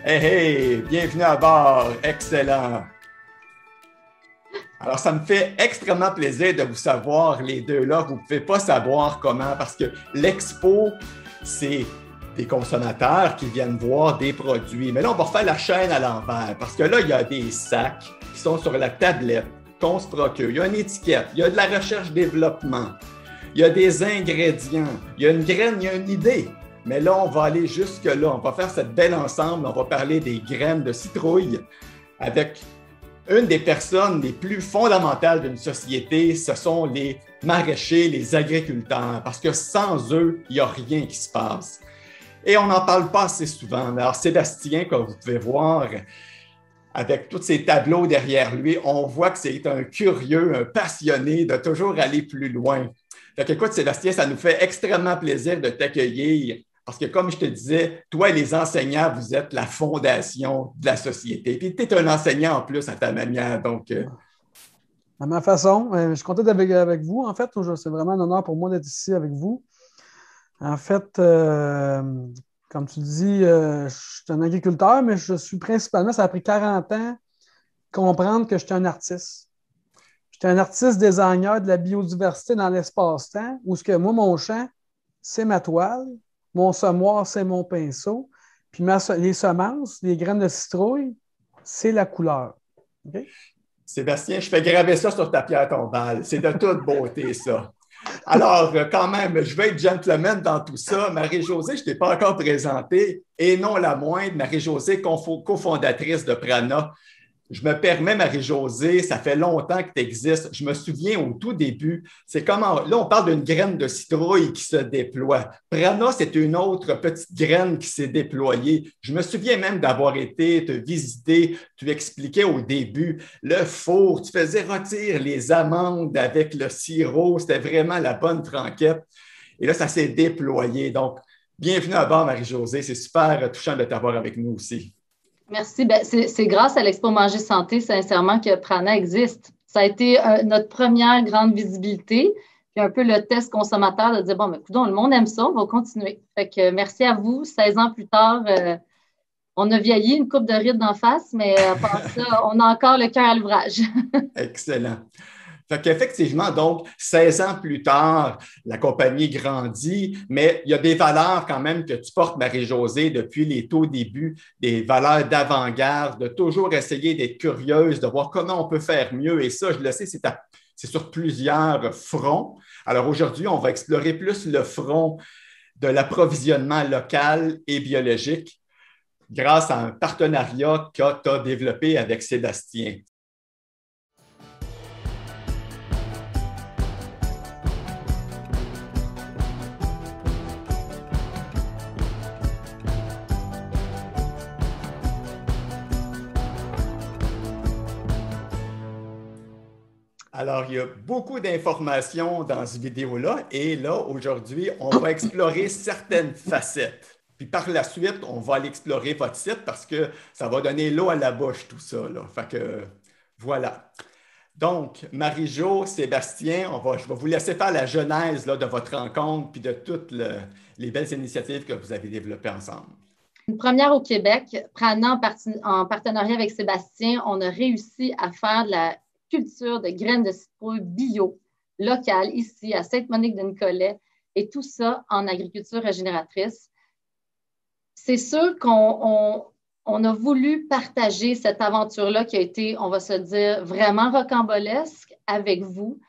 Hey, hey, bienvenue à bord, excellent. Alors, ça me fait extrêmement plaisir de vous savoir les deux là. Vous ne pouvez pas savoir comment, parce que l'expo, c'est des consommateurs qui viennent voir des produits. Mais là, on va refaire la chaîne à l'envers, parce que là, il y a des sacs qui sont sur la tablette qu'on se procure. Il y a une étiquette, il y a de la recherche-développement, il y a des ingrédients, il y a une graine, il y a une idée. Mais là, on va aller jusque-là. On va faire cette belle ensemble. On va parler des graines de citrouille avec une des personnes les plus fondamentales d'une société. Ce sont les maraîchers, les agriculteurs, parce que sans eux, il n'y a rien qui se passe. Et on n'en parle pas assez souvent. Alors, Sébastien, comme vous pouvez voir, avec tous ces tableaux derrière lui, on voit que c'est un curieux, un passionné de toujours aller plus loin. Fait que, écoute, Sébastien, ça nous fait extrêmement plaisir de t'accueillir. Parce que, comme je te disais, toi et les enseignants, vous êtes la fondation de la société. Puis, tu es un enseignant en plus à ta manière. Donc, À ma façon, je suis content d'être avec vous. En fait, c'est vraiment un honneur pour moi d'être ici avec vous. En fait, comme tu dis, je suis un agriculteur, mais je suis principalement, ça a pris 40 ans de comprendre que je suis un artiste. Je suis un artiste designer de la biodiversité dans l'espace-temps, où ce que moi, mon champ, c'est ma toile, mon semoir, c'est mon pinceau, puis les semences, les graines de citrouille, c'est la couleur. Okay? Sébastien, je fais graver ça sur ta pierre tombale. C'est de toute beauté, ça. Alors, quand même, je vais être gentleman dans tout ça. Marie-Josée, je ne t'ai pas encore présentée, et non la moindre, Marie-Josée, cofondatrice de Prana. Je me permets, Marie-Josée, ça fait longtemps que tu existes. Je me souviens au tout début, c'est comment. Là, on parle d'une graine de citrouille qui se déploie. Prana, c'est une autre petite graine qui s'est déployée. Je me souviens même d'avoir été te visiter. Tu expliquais au début le four. Tu faisais rôtir les amandes avec le sirop. C'était vraiment la bonne franquette. Et là, ça s'est déployé. Donc, bienvenue à bord, Marie-Josée. C'est super touchant de t'avoir avec nous aussi. Merci. Ben, c'est grâce à l'Expo Manger Santé, sincèrement, que Prana existe. Ça a été notre première grande visibilité, puis un peu le test consommateur de dire, bon, ben, écoutez, le monde aime ça, on va continuer. Fait que merci à vous. 16 ans plus tard, on a vieilli, une coupe de rides d'en face, mais à part ça, on a encore le cœur à l'ouvrage. Excellent. Fait qu'effectivement, donc, 16 ans plus tard, la compagnie grandit, mais il y a des valeurs quand même que tu portes, Marie-Josée, depuis les tout débuts, des valeurs d'avant-garde, de toujours essayer d'être curieuse, de voir comment on peut faire mieux. Et ça, je le sais, c'est sur plusieurs fronts. Alors aujourd'hui, on va explorer plus le front de l'approvisionnement local et biologique grâce à un partenariat que tu as développé avec Sébastien. Alors, il y a beaucoup d'informations dans cette vidéo-là et là, aujourd'hui, on va explorer certaines facettes. Puis par la suite, on va aller explorer votre site parce que ça va donner l'eau à la bouche, tout ça, là. Fait que voilà. Donc, Marie-Jo, Sébastien, je vais vous laisser faire la genèse là, de votre rencontre puis de toutes les belles initiatives que vous avez développées ensemble. Une première au Québec, Prana en partenariat avec Sébastien, on a réussi à faire de la culture de graines de citrouille bio, locale, ici à Sainte-Monique-de-Nicolet, et tout ça en agriculture régénératrice. C'est sûr qu'on a voulu partager cette aventure-là qui a été, on va se dire, vraiment rocambolesque avec vous,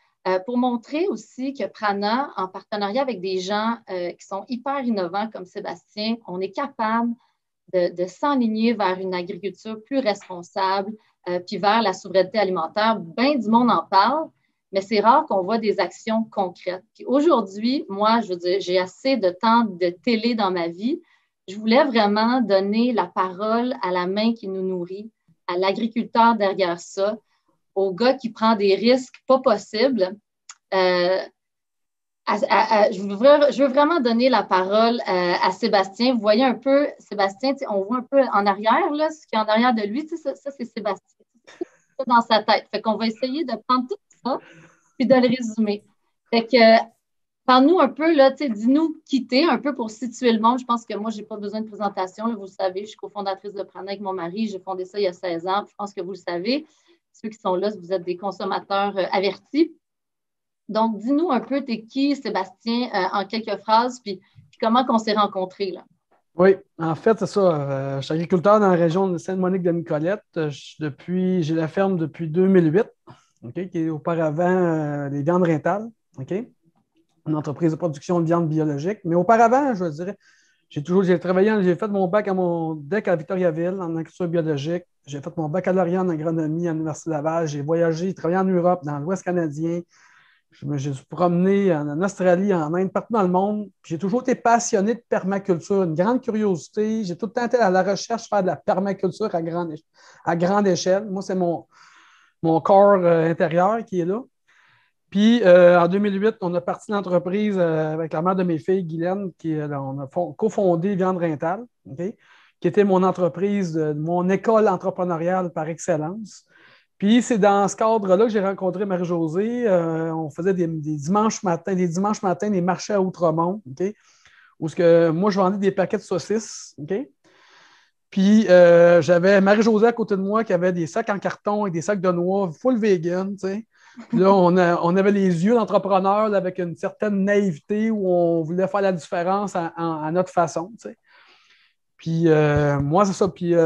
pour montrer aussi que Prana, en partenariat avec des gens qui sont hyper innovants comme Sébastien, on est capable de s'enligner vers une agriculture plus responsable, puis vers la souveraineté alimentaire. Bien du monde en parle, mais c'est rare qu'on voit des actions concrètes. Puis aujourd'hui, moi, je veux dire, j'ai assez de temps de télé dans ma vie. Je voulais vraiment donner la parole à la main qui nous nourrit, à l'agriculteur derrière ça, au gars qui prend des risques pas possibles. Je veux vraiment donner la parole à Sébastien. Vous voyez un peu, Sébastien, on voit un peu en arrière, là, ce qui est en arrière de lui, ça c'est Sébastien. C'est dans sa tête. Fait qu'on va essayer de prendre tout ça puis de le résumer. Fait que Parle-nous un peu, là, dis-nous qui t'es, un peu pour situer le monde. Je pense que moi, je n'ai pas besoin de présentation. Là, vous le savez, je suis cofondatrice de Prana avec mon mari. J'ai fondé ça il y a 16 ans. Je pense que vous le savez. Ceux qui sont là, vous êtes des consommateurs avertis. Donc, dis-nous un peu, t'es qui, Sébastien, en quelques phrases, puis comment qu'on s'est rencontrés, là? Oui, en fait, c'est ça. Je suis agriculteur dans la région de Sainte-Monique-de-Nicolette. J'ai la ferme depuis 2008, OK, qui est auparavant les viandes Rintal, OK, une entreprise de production de viande biologique. Mais auparavant, je dirais, j'ai travaillé, j'ai fait mon bac à mon DEC à Victoriaville en agriculture biologique. J'ai fait mon baccalauréat en agronomie à l'Université Laval. J'ai voyagé, travaillé en Europe, dans l'Ouest canadien. Je me suis promené en Australie, en Inde, partout dans le monde. J'ai toujours été passionné de permaculture, une grande curiosité. J'ai tout le temps été à la recherche de faire de la permaculture à grande échelle. Moi, c'est mon corps intérieur qui est là. Puis, en 2008, on a parti l'entreprise avec la mère de mes filles, Guylaine, on a cofondé Viande Rintal, okay, qui était mon entreprise, mon école entrepreneuriale par excellence. Puis, c'est dans ce cadre-là que j'ai rencontré Marie-Josée. On faisait des dimanches matins, des marchés à Outremont, okay, où moi, je vendais des paquets de saucisses. Okay? Puis, j'avais Marie-Josée à côté de moi qui avait des sacs en carton et des sacs de noix full vegan, tu sais. Puis là, on avait les yeux d'entrepreneur avec une certaine naïveté où on voulait faire la différence à notre façon, tu sais. Puis, moi, c'est ça. Puis,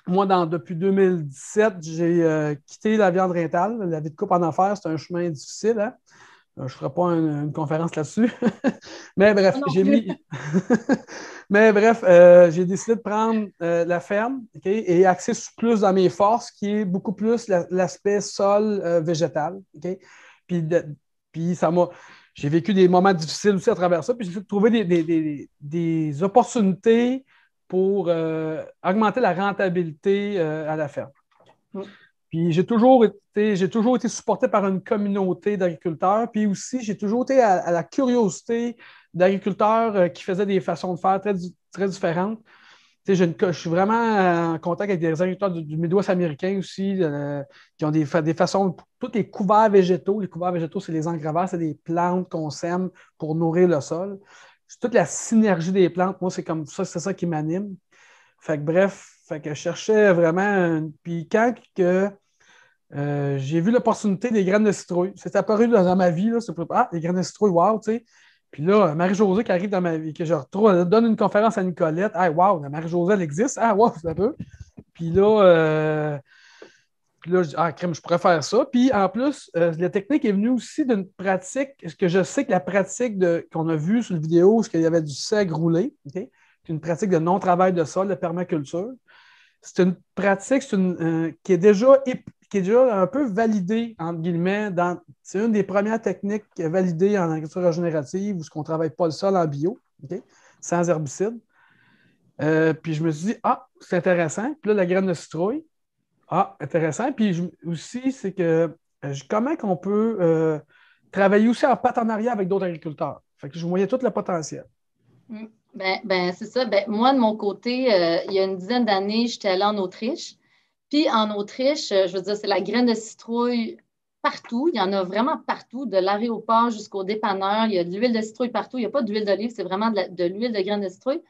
moi, depuis 2017, j'ai quitté la viande Rintal. La vie de couple en affaires, c'est un chemin difficile, hein? Je ne ferai pas une conférence là-dessus. Mais bref, j'ai décidé de prendre la ferme, okay, et axer plus dans mes forces, qui est beaucoup plus l'aspect sol végétal. Okay? Puis j'ai vécu des moments difficiles aussi à travers ça. Puis j'ai trouvé des opportunités pour augmenter la rentabilité à la ferme. Puis j'ai toujours été supporté par une communauté d'agriculteurs. Puis aussi, j'ai toujours été à la curiosité d'agriculteurs qui faisaient des façons de faire très, très différentes. Je suis vraiment en contact avec des agriculteurs du Midwest américain aussi, qui ont des façons, tous les couverts végétaux. Les couverts végétaux, c'est les engraveurs, c'est des plantes qu'on sème pour nourrir le sol. C'est toute la synergie des plantes. Moi, c'est comme ça, c'est ça qui m'anime. Fait que bref, je cherchais vraiment. Puis quand j'ai vu l'opportunité des graines de citrouille, c'est apparu dans ma vie, là, les graines de citrouille, wow, tu sais. Puis là, Marie-Josée qui arrive dans ma vie, que je retrouve, elle donne une conférence à Nicolette. Ah, wow, la Marie-Josée, elle existe. Ah, wow, c'est un peu. Puis là, je dis, crème, je pourrais faire ça. Puis en plus, la technique est venue aussi d'une pratique, parce que je sais que la pratique qu'on a vue sur la vidéo, c'est qu'il y avait du seigle roulé, okay? C'est une pratique de non-travail de sol, de permaculture. C'est une pratique qui est déjà un peu validée, entre guillemets. C'est une des premières techniques validées en agriculture régénérative où on ne travaille pas le sol en bio, okay? Sans herbicide. Puis je me suis dit, c'est intéressant. Puis là, la graine de citrouille, intéressant. Puis aussi, c'est que comment on peut travailler aussi en partenariat avec d'autres agriculteurs. Fait que je voyais tout le potentiel. C'est ça. Moi, de mon côté, il y a une dizaine d'années, j'étais allée en Autriche. Puis en Autriche, je veux dire, c'est la graine de citrouille partout. Il y en a vraiment partout, de l'aéroport jusqu'au dépanneur. Il y a de l'huile de citrouille partout. Il n'y a pas d'huile d'olive, c'est vraiment de l'huile de graine de citrouille.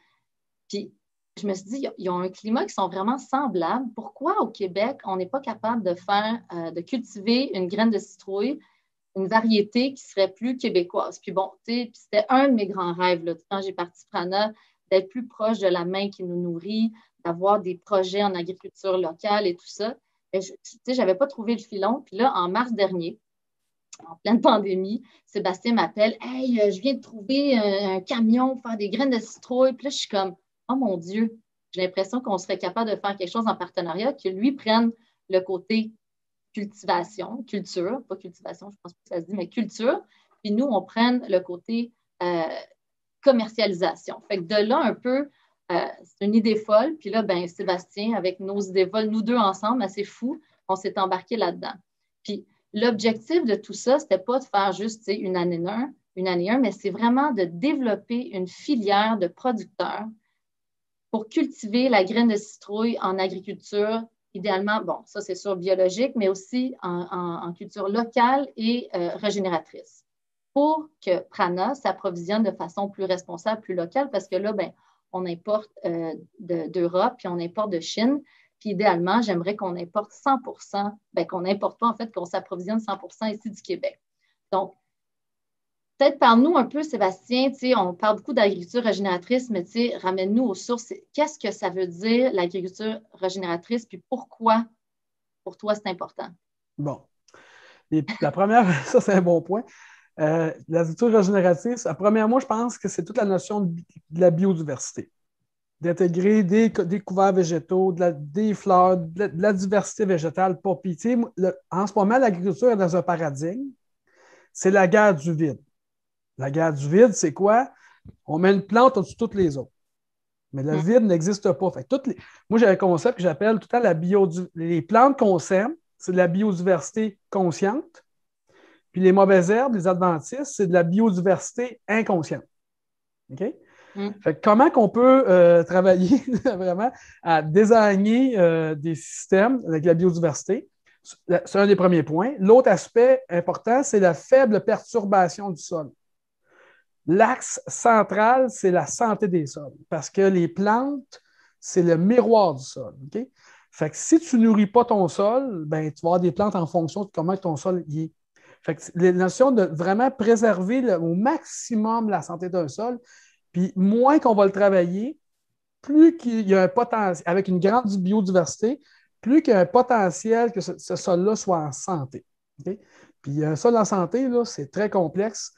Puis je me suis dit, ils ont un climat qui sont vraiment semblables. Pourquoi au Québec, on n'est pas capable de cultiver une graine de citrouille, une variété qui serait plus québécoise? Puis bon, puis c'était un de mes grands rêves, là, quand j'ai parti Prana, d'être plus proche de la main qui nous nourrit, d'avoir des projets en agriculture locale et tout ça. Je n'avais pas trouvé le filon. Puis là, en mars dernier, en pleine pandémie, Sébastien m'appelle, « Hey, je viens de trouver un camion pour faire des graines de citrouille. » Puis là, je suis comme, « Oh mon Dieu, j'ai l'impression qu'on serait capable de faire quelque chose en partenariat, que lui prenne le côté culture, pas cultivation, je pense pas que ça se dit, mais culture. Puis nous, on prenne le côté commercialisation. » Fait que de là, un peu, c'est une idée folle. Puis là, Sébastien, avec nos idées folles, nous deux ensemble, c'est fou, on s'est embarqués là-dedans. Puis l'objectif de tout ça, c'était pas de faire juste une année un, mais c'est vraiment de développer une filière de producteurs pour cultiver la graine de citrouille en agriculture, idéalement, bon, ça c'est sûr biologique, mais aussi en culture locale et régénératrice. pour que Prana s'approvisionne de façon plus responsable, plus locale, parce que là, ben, on importe d'Europe, puis on importe de Chine. Puis idéalement, j'aimerais qu'on importe 100%, ben, qu'on n'importe pas, en fait, qu'on s'approvisionne 100% ici du Québec. Donc, peut-être parle-nous un peu, Sébastien, on parle beaucoup d'agriculture régénératrice, mais ramène-nous aux sources. Qu'est-ce que ça veut dire, l'agriculture régénératrice, puis pourquoi, pour toi, c'est important? Bon. Et la première, ça, c'est un bon point. L'agriculture régénératrice, premièrement, je pense que c'est toute la notion de la biodiversité. D'intégrer des couverts végétaux, des fleurs, de la diversité végétale. En ce moment, l'agriculture est dans un paradigme. C'est la guerre du vide. La guerre du vide, c'est quoi? On met une plante au-dessus de toutes les autres. Mais le vide n'existe pas. Fait que moi, j'ai un concept que j'appelle tout le temps les plantes qu'on sème, c'est de la biodiversité consciente. Puis les mauvaises herbes, les adventices, c'est de la biodiversité inconsciente. OK? Fait que comment qu'on peut travailler vraiment à désigner des systèmes avec la biodiversité? C'est un des premiers points. L'autre aspect important, c'est la faible perturbation du sol. L'axe central, c'est la santé des sols, parce que les plantes, c'est le miroir du sol. Okay? Fait que si tu ne nourris pas ton sol, ben, tu vas avoir des plantes en fonction de comment ton sol y est. Fait que la notion de vraiment préserver au maximum la santé d'un sol, puis moins qu'on va le travailler, plus qu'il y a un potentiel, avec une grande biodiversité, plus qu'il y a un potentiel que ce sol-là soit en santé. Okay? Puis un sol en santé, là, c'est très complexe.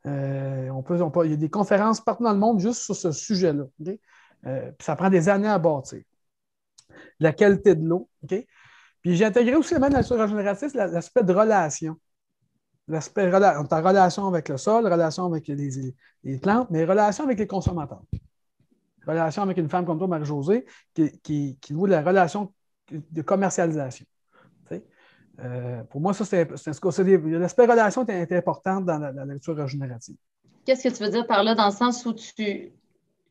Il y a des conférences partout dans le monde juste sur ce sujet-là. Okay? Puis ça prend des années à bâtir. La qualité de l'eau. Okay? Puis j'ai intégré aussi même dans la régénératrice l'aspect de relation. L'aspect en relation avec le sol, relation avec les plantes, mais relation avec les consommateurs. Relation avec une femme comme toi, Marie-Josée, qui loue la relation de commercialisation. Pour moi, ça, l'aspect relation est important dans la lecture régénérative. Qu'est-ce que tu veux dire par là, dans le sens où tu...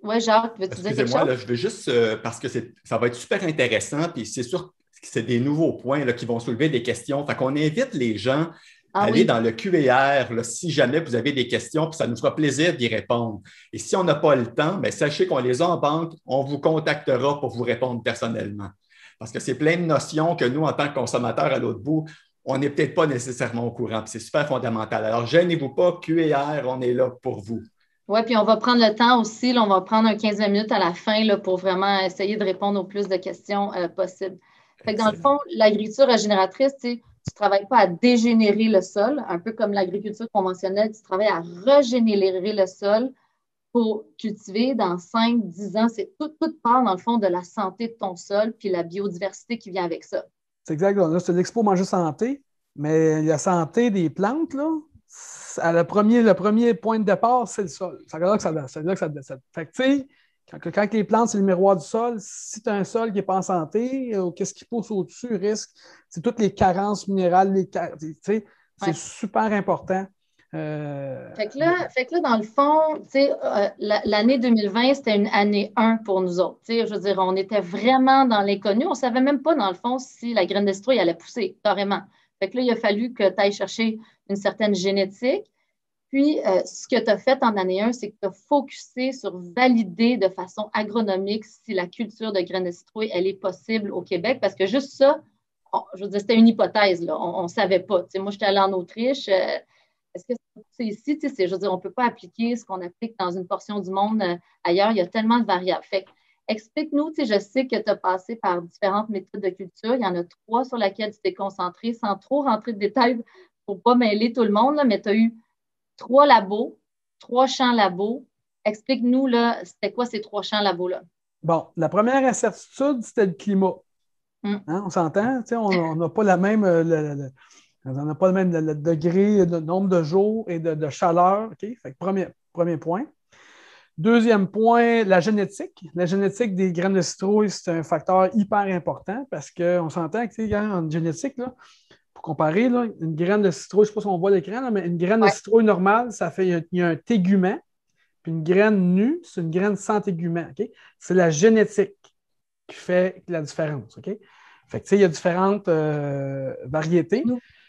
Oui, Jacques, veux-tu dire quelque chose? Excusez-moi, là, je veux juste, parce que ça va être super intéressant, puis c'est sûr que c'est des nouveaux points là, qui vont soulever des questions. Fait qu'on invite les gens à aller dans le Q&R là, si jamais vous avez des questions, puis ça nous fera plaisir d'y répondre. Et si on n'a pas le temps, bien, sachez qu'on les a en banque, on vous contactera pour vous répondre personnellement. Parce que c'est plein de notions que nous, en tant que consommateurs à l'autre bout, on n'est peut-être pas nécessairement au courant. C'est super fondamental. Alors, gênez-vous pas, Q&R, on est là pour vous. Oui, puis on va prendre le temps aussi. Là, on va prendre un 15 minutes à la fin là, pour vraiment essayer de répondre au plus de questions possibles. Fait que dans le fond, l'agriculture régénératrice, tu ne travailles pas à dégénérer le sol, un peu comme l'agriculture conventionnelle, tu travailles à régénérer le sol pour cultiver dans 5-10 ans. C'est tout part, dans le fond, de la santé de ton sol puis la biodiversité qui vient avec ça. C'est exact. Là, c'est l'expo Manger Santé, mais la santé des plantes, là, le premier point de départ, c'est le sol. C'est là que ça fait que, tu sais, quand les plantes, c'est le miroir du sol, si tu as un sol qui n'est pas en santé, qu'est-ce qui pousse au-dessus, risque, c'est toutes les carences minérales, c'est super important. Fait que là, dans le fond, l'année 2020, c'était une année 1 pour nous autres. Je veux dire, on était vraiment dans l'inconnu. On ne savait même pas, dans le fond, si la graine de citrouille allait pousser, carrément. Fait que là, il a fallu que tu ailles chercher une certaine génétique. Puis, ce que tu as fait en année 1, c'est que tu as focusé sur valider de façon agronomique si la culture de graines de citrouille, elle est possible au Québec. Parce que juste ça, je veux dire, c'était une hypothèse. Là. On ne savait pas. Moi, j'étais allée en Autriche. Est-ce que c'est ici? Je veux dire, on ne peut pas appliquer ce qu'on applique dans une portion du monde ailleurs. Il y a tellement de variables. Fait explique-nous, je sais que tu as passé par différentes méthodes de culture. Il y en a 3 sur lesquelles tu t'es concentré, sans trop rentrer de détails pour ne pas mêler tout le monde, là, mais tu as eu 3 labos, 3 champs labos. Explique-nous, là, c'était quoi ces 3 champs labos-là? Bon, la première incertitude, c'était le climat. Hein, on s'entend? On n'a pas la même... on n'a pas le même le degré, le nombre de jours et de chaleur. Okay? Fait que premier point. Deuxième point, la génétique. La génétique des graines de citrouille, c'est un facteur hyper important parce qu'on s'entend que en génétique, là, pour comparer, là, une graine de citrouille, je ne sais pas si on voit l'écran, là, mais une graine de citrouille normale, il y a un tégument. Puis une graine nue, c'est une graine sans tégument. Okay? C'est la génétique qui fait la différence. Okay? Fait que, il y a différentes variétés.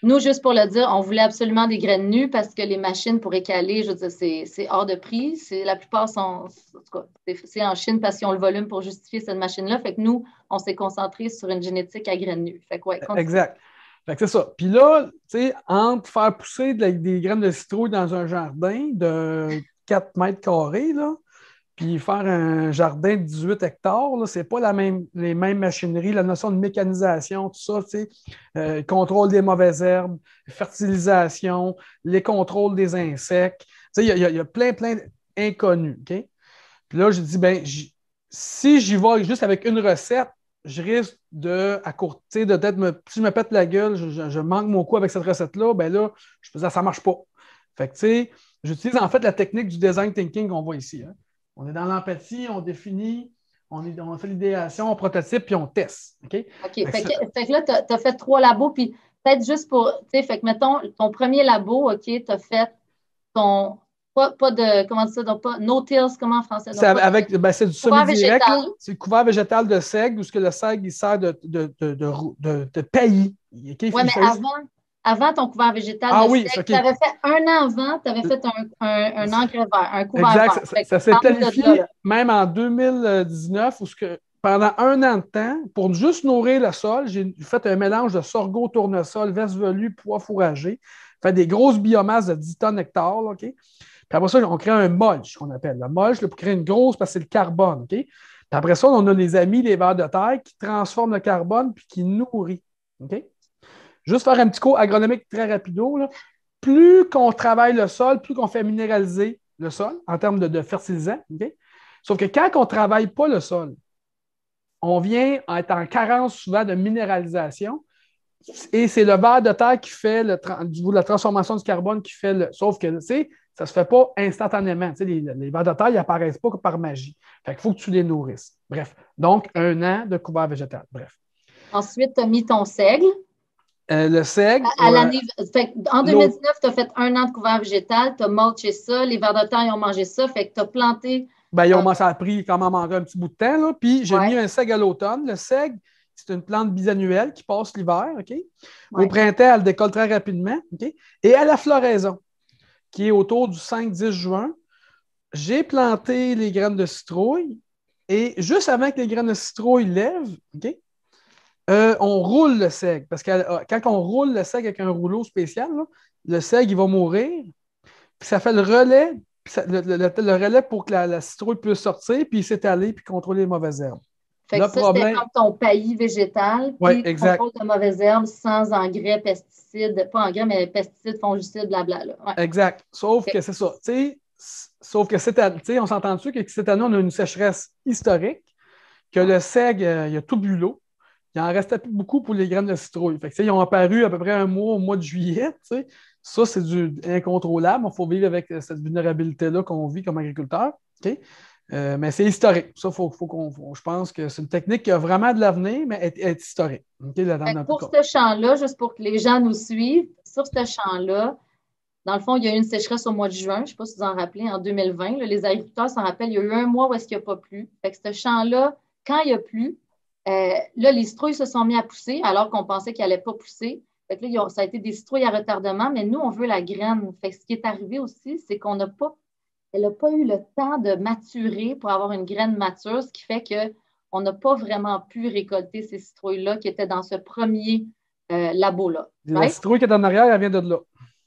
Nous, juste pour le dire, on voulait absolument des graines nues parce que les machines pour écaler, je veux dire, c'est hors de prix. La plupart sont, en tout cas, c'est en Chine parce qu'ils ont le volume pour justifier cette machine-là. Fait que nous, on s'est concentré sur une génétique à graines nues. Fait que, ouais, Exact. Fait que c'est ça. Puis là, tu sais, entre faire pousser des graines de citrouille dans un jardin de 4 mètres carrés, là, puis faire un jardin de 18 hectares, ce n'est pas les mêmes machineries, la notion de mécanisation, tout ça, tu sais, contrôle des mauvaises herbes, fertilisation, les contrôles des insectes. Tu sais, il y a plein d'inconnus. OK? Puis là, j'ai dit, ben, si j'y vais juste avec une recette, je risque à court, tu sais, si je me pète la gueule, je manque mon coup avec cette recette-là, ben là, ça ne marche pas. Fait que, tu sais, j'utilise en fait la technique du design thinking qu'on voit ici. Hein. On est dans l'empathie, on définit, on fait l'idéation, on prototype, puis on teste. OK? Fait que là, tu as fait 3 labos, puis peut-être juste pour, tu sais, fait que mettons, ton premier labo, OK, tu as fait ton, pas de, comment dire ça, donc pas no-tills, comment en français? C'est du semi direct, c'est le couvert végétal de seigle, où le seigle, il sert de paillis. Okay? Oui, mais avant ton couvert végétal de seigle, tu avais fait un an avant, tu avais fait un engrais vert, un couvert vert. Ça s'est planifié même en 2019, où pendant un an de temps, pour juste nourrir le sol, j'ai fait un mélange de sorgho, tournesol, veste velue, pois fourragé. Fait des grosses biomasses de 10 tonnes hectares. OK? Puis après ça, on crée un mulch, qu'on appelle. Le mulch, pour créer une grosse, parce que c'est le carbone. OK? Puis après ça, on a les amis, les vers de terre, qui transforment le carbone puis qui nourrit. OK? Juste faire un petit cours agronomique très rapido. Là. Plus qu'on travaille le sol, plus qu'on fait minéraliser le sol en termes de fertilisant. Okay? Sauf que quand on ne travaille pas le sol, on vient à être en carence souvent de minéralisation et c'est le ver de terre qui fait la transformation du carbone qui fait Sauf que, tu sais, ça ne se fait pas instantanément. Tu sais, les vers de terre, ils n'apparaissent pas par magie. Fait qu'il faut que tu les nourrisses. Bref. Donc, un an de couvert végétal. Bref. Ensuite, tu as mis ton seigle. Le seigle. En 2019, tu as fait un an de couvert végétal, tu as mulché ça, les vers de terre, ils ont mangé ça, fait que tu as planté. Ça a pris quand même encore un petit bout de temps, là, puis j'ai mis un seigle à l'automne. Le seigle, c'est une plante bisannuelle qui passe l'hiver. OK? Au printemps, elle décolle très rapidement. OK? Et à la floraison, qui est autour du 5-10 juin, j'ai planté les graines de citrouille et juste avant que les graines de citrouille lèvent, OK? On roule le seigle. Parce que quand on roule le seigle avec un rouleau spécial, là, le seigle, il va mourir. Puis ça fait le relais, le relais pour que la citrouille puisse sortir, puis s'étaler, puis contrôler les mauvaises herbes. Fait que c'était comme ton paillis végétal, puis contrôle de mauvaises herbes sans engrais, pesticides, pas engrais, mais pesticides, fongicides, blabla. Ouais. Exact. Sauf que c'est ça. Sauf que cette année, on s'entend dessus que cette année, on a une sécheresse historique, que le seigle, il a tout bu l'eau. Il en restait plus beaucoup pour les graines de citrouille. Fait que, ils ont apparu à peu près un mois au mois de juillet. T'sais. Ça, c'est incontrôlable. Il faut vivre avec cette vulnérabilité-là qu'on vit comme agriculteur. Okay? Mais c'est historique. Ça, je pense que c'est une technique qui a vraiment de l'avenir, mais est historique. Okay? Pour ce champ-là, juste pour que les gens nous suivent, sur ce champ-là, dans le fond, il y a eu une sécheresse au mois de juin. Je ne sais pas si vous en rappelez, en 2020. Là, les agriculteurs s'en rappellent. Il y a eu un mois où est-ce qu'il n'y a pas plu. Fait que ce champ-là, quand il n'y a plu, là, les citrouilles se sont mis à pousser alors qu'on pensait qu'elles n'allaient pas pousser. Fait que là, ça a été des citrouilles à retardement, mais nous, on veut la graine. Fait que ce qui est arrivé aussi, c'est qu'elle n'a pas eu le temps de maturer pour avoir une graine mature, ce qui fait qu'on n'a pas vraiment pu récolter ces citrouilles-là qui étaient dans ce premier labo-là. La citrouille qui est en arrière, elle vient de là.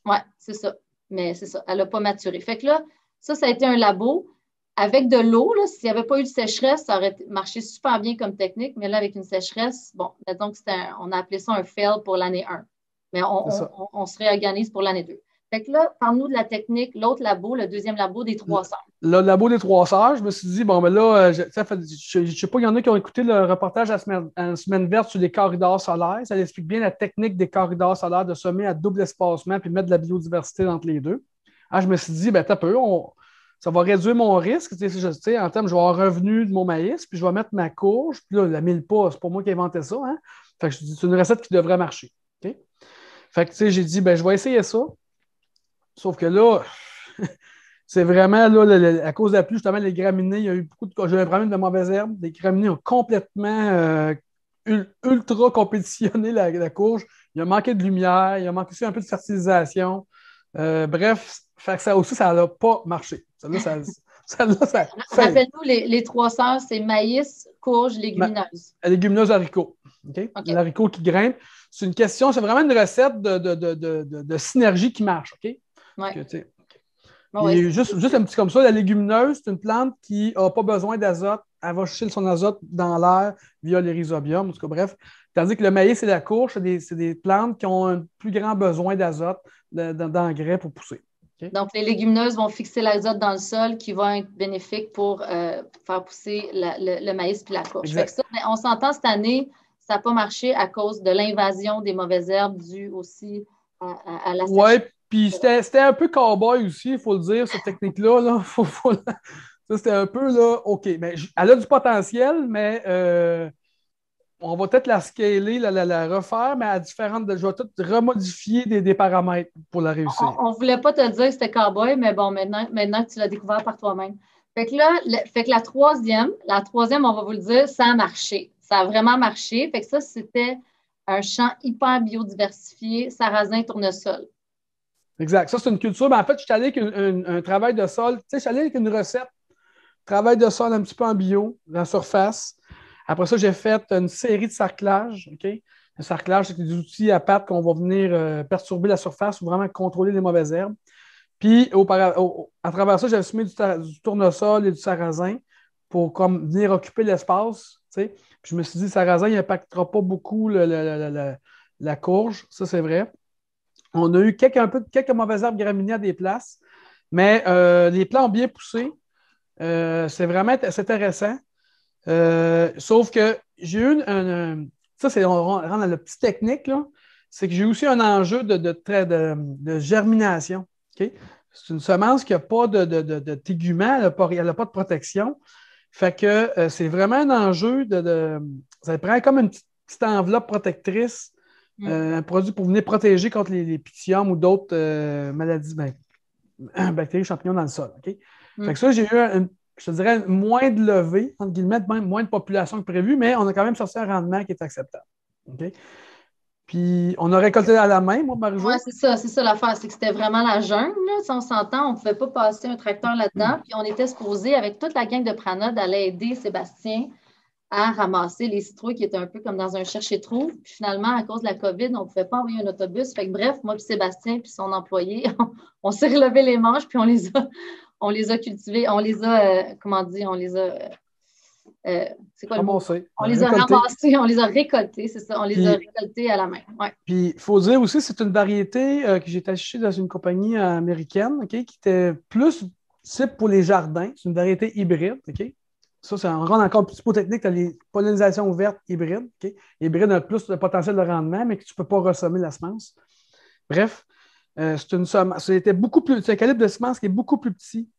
Oui, c'est ça. Mais c'est ça, elle n'a pas maturé. Fait que là, ça a été un labo. Avec de l'eau, s'il n'y avait pas eu de sécheresse, ça aurait marché super bien comme technique, mais là, avec une sécheresse, bon, mettons que on a appelé ça un fail pour l'année 1. Mais on se réorganise pour l'année 2. Fait que là, parle-nous de la technique, l'autre labo, le deuxième labo des 3 sœurs. Le labo des 3 sœurs, je me suis dit, bon, ben là, je ne sais pas, il y en a qui ont écouté le reportage à semaine verte sur les corridors solaires. Ça explique bien la technique des corridors solaires de semer à double espacement puis mettre de la biodiversité entre les deux. Je me suis dit, ben, t'as peu, ça va réduire mon risque. En termes, je vais avoir un revenu de mon maïs, puis je vais mettre ma courge. Puis là, la mille pas, c'est pas moi qui ai inventé ça. Hein? Fait que c'est une recette qui devrait marcher. Okay? Fait que j'ai dit, ben, je vais essayer ça. Sauf que là, c'est vraiment, là, à cause de la pluie, justement, les graminées, il y a eu j'ai eu un problème de mauvaises herbes. Les graminées ont complètement ultra compétitionné la courge. il a manqué de lumière, il a manqué aussi un peu de fertilisation. Bref, fait que ça aussi, ça n'a pas marché. Rappelle-nous, les trois sœurs, c'est maïs, courge, légumineuses. Légumineuses haricots. Okay? OK. L'haricot qui grimpe. C'est vraiment une recette de synergie qui marche. OK? Ouais. Juste un petit comme ça, la légumineuse, c'est une plante qui n'a pas besoin d'azote. Elle va chercher son azote dans l'air via les rhizobiums. En tout cas, bref. Tandis que le maïs et la courge, c'est des plantes qui ont un plus grand besoin d'azote, d'engrais pour pousser. Okay? Donc, les légumineuses vont fixer l'azote dans le sol qui va être bénéfique pour faire pousser le maïs puis la courge. Fait que ça, mais on s'entend cette année, ça n'a pas marché à cause de l'invasion des mauvaises herbes due aussi à la sécheresse. Oui, puis c'était un peu cow-boy aussi, il faut le dire, cette technique-là. Là. Ça, c'était un peu, là, OK. Mais elle a du potentiel, mais on va peut-être la scaler, la refaire, mais à différentes. Je vais tout remodifier des paramètres pour la réussir. On ne voulait pas te dire que c'était cowboy, mais bon, maintenant que tu l'as découvert par toi-même. Fait que là, la troisième, on va vous le dire, ça a marché. Ça a vraiment marché. Fait que ça, c'était un champ hyper biodiversifié, sarrasin, tournesol. Exact. Ça, c'est une culture. Mais en fait, je suis allé avec un travail de sol. Tu sais, je suis allé avec une recette. Travail de sol un petit peu en bio, dans la surface. Après ça, j'ai fait une série de sarclages. Okay? Le sarclage, c'est des outils à pattes qu'on va venir perturber la surface ou vraiment contrôler les mauvaises herbes. Puis, à travers ça, j'ai semé du tournesol et du sarrasin pour comme, venir occuper l'espace. Puis, je me suis dit, le sarrasin, il n'impactera pas beaucoup la courge. Ça, c'est vrai. On a eu quelques mauvaises herbes graminées à des places, mais les plants ont bien poussé. C'est intéressant. Sauf que j'ai eu ça, on rentre dans la petite technique, là. C'est que j'ai aussi un enjeu de germination. Okay? C'est une semence qui n'a pas de tégument, elle n'a pas de protection. Fait que c'est vraiment un enjeu ça prend comme une petite enveloppe protectrice, un produit pour venir protéger contre les pythiums ou d'autres maladies, bactéries, champignons dans le sol. Okay? Fait que ça, j'ai eu je te dirais, moins de levée, entre guillemets, moins de population que prévu, mais on a quand même sorti un rendement qui est acceptable. Okay? Puis, on a récolté à la main, moi, Marie-Jo. Oui, c'est ça l'affaire, c'est que c'était vraiment la jungle, là. Si on s'entend, on ne pouvait pas passer un tracteur là-dedans, puis on était supposé, avec toute la gang de Prana, d'aller aider Sébastien à ramasser les citrouilles qui étaient un peu comme dans un chercher-trou. Puis finalement, à cause de la COVID, on ne pouvait pas envoyer un autobus. Fait que bref, moi puis Sébastien puis son employé, on s'est relevé les manches, puis on les a cultivés, on les a, comment dire, on les a... c'est quoi le mot? On les a ramassés, on les a récoltés, c'est ça, on les a récoltés à la main. Ouais. Puis, il faut dire aussi, c'est une variété que j'ai achetée dans une compagnie américaine, okay, qui était plus type pour les jardins. C'est une variété hybride, OK? Ça, on rentre encore plus technique, tu as les pollinisations ouvertes hybrides. Okay? Hybride a plus de potentiel de rendement, mais que tu ne peux pas ressommer la semence. Bref, c'était beaucoup plus. C'est un calibre de semence qui est beaucoup plus petit.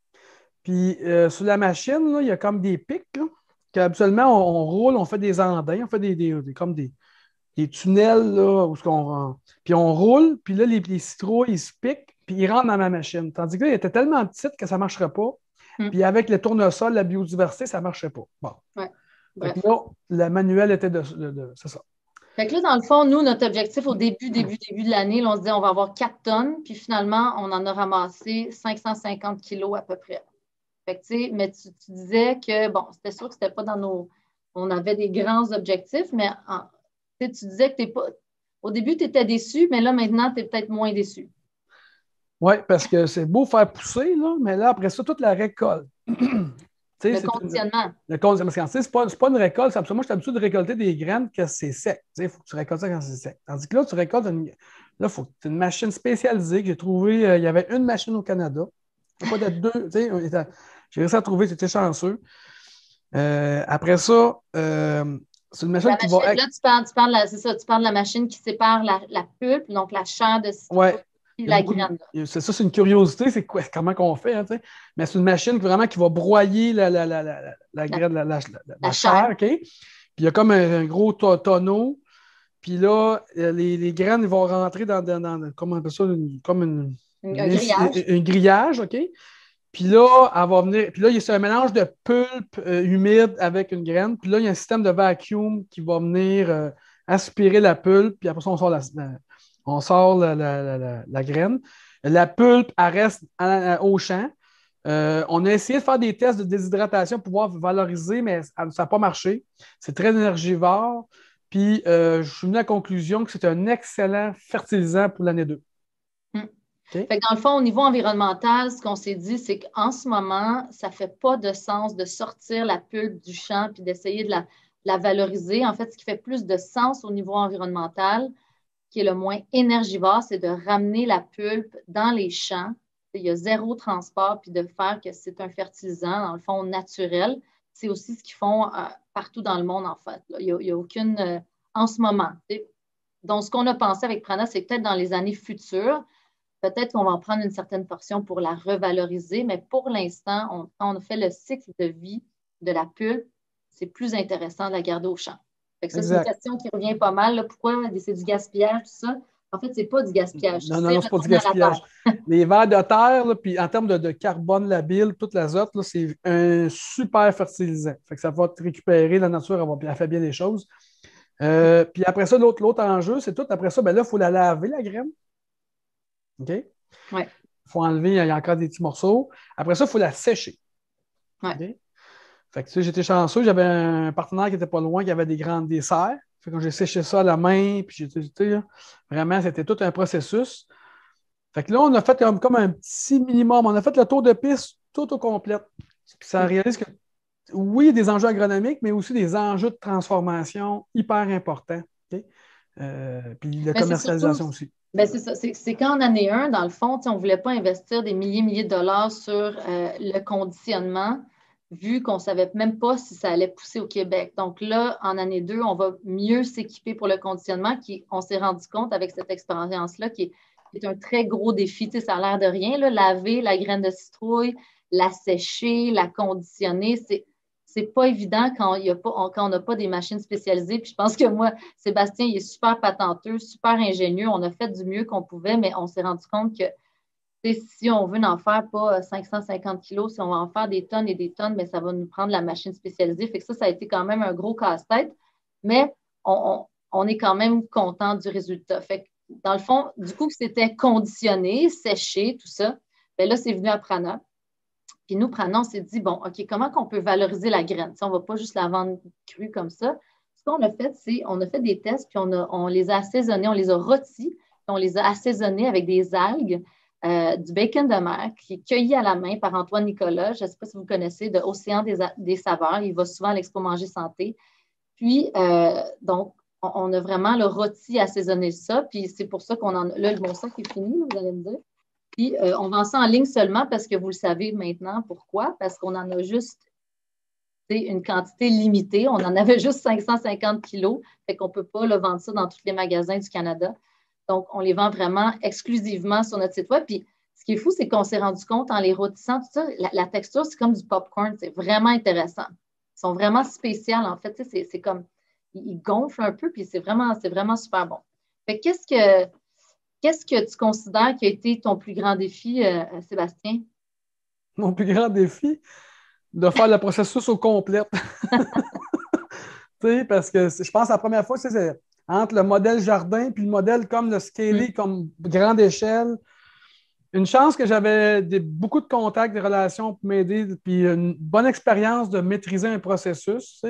Puis sur la machine, là, il y a comme des pics. Habituellement, on roule, on fait des andins, on fait comme des tunnels là, puis on roule, puis là, les citrouilles, ils se piquent, puis ils rentrent dans ma machine. Tandis que là, il était tellement petit que ça ne marcherait pas. Puis avec le tournesol, la biodiversité, ça ne marchait pas. Bon. Ouais. Donc là, le manuel était c'est ça. Fait que là, dans le fond, nous, notre objectif au début de l'année, là, on se disait on va avoir 4 tonnes, puis finalement, on en a ramassé 550 kilos à peu près. Fait que, mais tu disais que, bon, c'était sûr que c'était pas dans nos... On avait des grands objectifs, mais tu disais que au début, tu étais déçu, mais là, maintenant, tu es peut-être moins déçu. Oui, parce que c'est beau faire pousser, là, mais là, après ça, toute la récolte. Le conditionnement. Parce que c'est pas une récolte. Moi, je suis habitué de récolter des graines que c'est sec. Il faut que tu récoltes ça quand c'est sec. Tandis que là, tu récoltes c'est une machine spécialisée que j'ai trouvée. Il y avait une machine au Canada. Il n'y a pas d'être deux. J'ai réussi à trouver, c'était chanceux. Après ça, c'est une machine qui va. Là, tu parles de la machine qui sépare la pulpe, donc la chair de citron. Ouais. La graine. C'est ça, c'est une curiosité, c'est comment qu'on fait, hein, mais c'est une machine vraiment qui va broyer la graine, la chair, OK? Puis il y a comme un gros tonneau, puis là, les graines vont rentrer dans comment on appelle ça, un grillage, OK? Puis là, elle va venir, puis là, c'est un mélange de pulpe humide avec une graine, puis là, il y a un système de vacuum qui va venir aspirer la pulpe, puis après ça, on sort la graine. La pulpe, elle reste au champ. On a essayé de faire des tests de déshydratation pour pouvoir valoriser, mais ça n'a pas marché. C'est très énergivore. Puis, je suis venu à la conclusion que c'est un excellent fertilisant pour l'année 2. Okay? Fait que dans le fond, au niveau environnemental, ce qu'on s'est dit, c'est qu'en ce moment, ça ne fait pas de sens de sortir la pulpe du champ puis d'essayer de la valoriser. En fait, ce qui fait plus de sens au niveau environnemental, qui est le moins énergivore, c'est de ramener la pulpe dans les champs. Il y a 0 transport, puis de faire que c'est un fertilisant, dans le fond, naturel. C'est aussi ce qu'ils font partout dans le monde, en fait. Il n'y a aucune... en ce moment. Donc, ce qu'on a pensé avec Prana, c'est peut-être dans les années futures, peut-être qu'on va en prendre une certaine portion pour la revaloriser, mais pour l'instant, on a fait le cycle de vie de la pulpe. C'est plus intéressant de la garder au champ. Fait que ça, c'est une question qui revient pas mal. Là. Pourquoi c'est du gaspillage, tout ça? En fait, c'est pas du gaspillage. Non, c'est pas du gaspillage. Les vers de terre, là, puis en termes de carbone labile, toute l'azote, là, c'est un super fertilisant. Fait que ça va te récupérer, la nature, elle fait bien les choses. Puis après ça, l'autre enjeu, c'est tout. Après ça, ben là, il faut la laver, la graine. OK? Oui. Il faut enlever, il y a encore des petits morceaux. Après ça, il faut la sécher. Oui. Okay? Fait que, tu sais, j'étais chanceux, j'avais un partenaire qui n'était pas loin, qui avait des grandes desserts. Fait que j'ai séché ça à la main, puis vraiment, c'était tout un processus. Fait que là, on a fait comme un petit minimum. On a fait le tour de piste tout au complet. Puis ça réalise que, oui, des enjeux agronomiques, mais aussi des enjeux de transformation hyper importants. Okay? Puis de commercialisation aussi. Ben c'est ça. C'est qu'en année 1, dans le fond, on ne voulait pas investir des milliers de dollars sur le conditionnement, vu qu'on ne savait même pas si ça allait pousser au Québec. Donc là, en année 2, on va mieux s'équiper pour le conditionnement, on s'est rendu compte avec cette expérience-là qui est un très gros défi. Tu sais, ça a l'air de rien, là, laver la graine de citrouille, la sécher, la conditionner, c'est pas évident quand on n'a pas des machines spécialisées. Puis je pense que moi, Sébastien, il est super patenteux, super ingénieux. On a fait du mieux qu'on pouvait, mais on s'est rendu compte que si on veut n'en faire pas 550 kilos, si on va en faire des tonnes et des tonnes, mais ça va nous prendre la machine spécialisée. Fait que ça a été quand même un gros casse-tête, mais on est quand même content du résultat. Fait que, dans le fond, du coup, c'était conditionné, séché, tout ça. Bien là, c'est venu à Prana. Puis nous, Prana, on s'est dit, bon, OK, comment qu'on peut valoriser la graine? On ne va pas juste la vendre crue comme ça. Ce qu'on a fait, c'est on a fait des tests, puis on les a assaisonnés, on les a rôtis, puis on les a assaisonnés avec des algues, du bacon de mer, qui est cueilli à la main par Antoine Nicolas. Je ne sais pas si vous connaissez, de Océan des saveurs. Il va souvent à l'Expo Manger Santé. Puis, donc, on a vraiment le rôti assaisonné ça. Puis, c'est pour ça qu'on en a. Là, le bon sac est fini, vous allez me dire. Puis, on vend ça en ligne seulement parce que vous le savez maintenant. Pourquoi? Parce qu'on en a juste une quantité limitée. On en avait juste 550 kilos. Fait qu'on ne peut pas vendre ça dans tous les magasins du Canada. Donc, on les vend vraiment exclusivement sur notre site web. Puis, ce qui est fou, c'est qu'on s'est rendu compte en les rôtissant, tout ça, la texture, c'est comme du popcorn. C'est vraiment intéressant. Ils sont vraiment spéciaux, en fait. C'est comme, ils gonflent un peu, puis c'est vraiment super bon. Fait qu'est-ce que tu considères qui a été ton plus grand défi, Sébastien? Mon plus grand défi? De faire le processus au complet. Parce que je pense que la première fois, c'est entre le modèle jardin puis le modèle comme le scalé, comme grande échelle. Une chance que j'avais beaucoup de contacts, des relations pour m'aider, puis une bonne expérience de maîtriser un processus.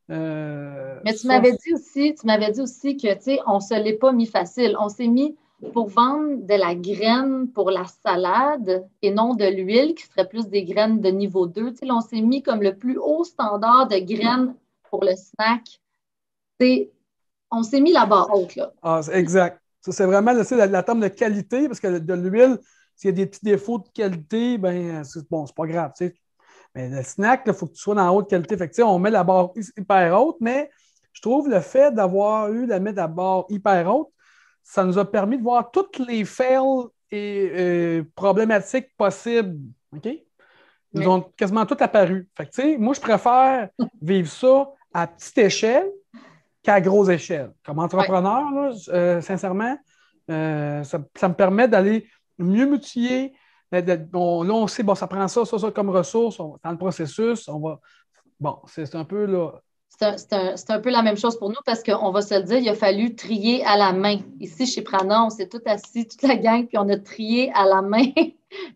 Mais tu m'avais dit aussi que on ne se l'est pas mis facile. On s'est mis pour vendre de la graine pour la salade et non de l'huile, qui serait plus des graines de niveau 2. Là, on s'est mis comme le plus haut standard de graines pour le snack. On s'est mis la barre haute. Là. Ah, exact. Ça, c'est vraiment la terme de qualité, parce que de l'huile, s'il y a des petits défauts de qualité, ben c'est pas grave. T'sais. Mais le snack, il faut que tu sois dans haute qualité. Fait que, on met la barre hyper haute, mais je trouve le fait d'avoir eu de mettre la barre hyper haute, ça nous a permis de voir toutes les fails et problématiques possibles. OK? Ils ont quasiment toutes apparu. Fait que, moi, je préfère vivre ça à petite échelle qu'à grosse échelle. Comme entrepreneur, là, sincèrement, ça me permet d'aller mieux m'outiller. Là, on sait, ça prend ça comme ressource dans le processus. C'est un peu là, c'est un peu la même chose pour nous parce qu'on va se le dire, il a fallu trier à la main. Ici, chez Prana, on s'est tous assis, toute la gang, puis on a trié à la main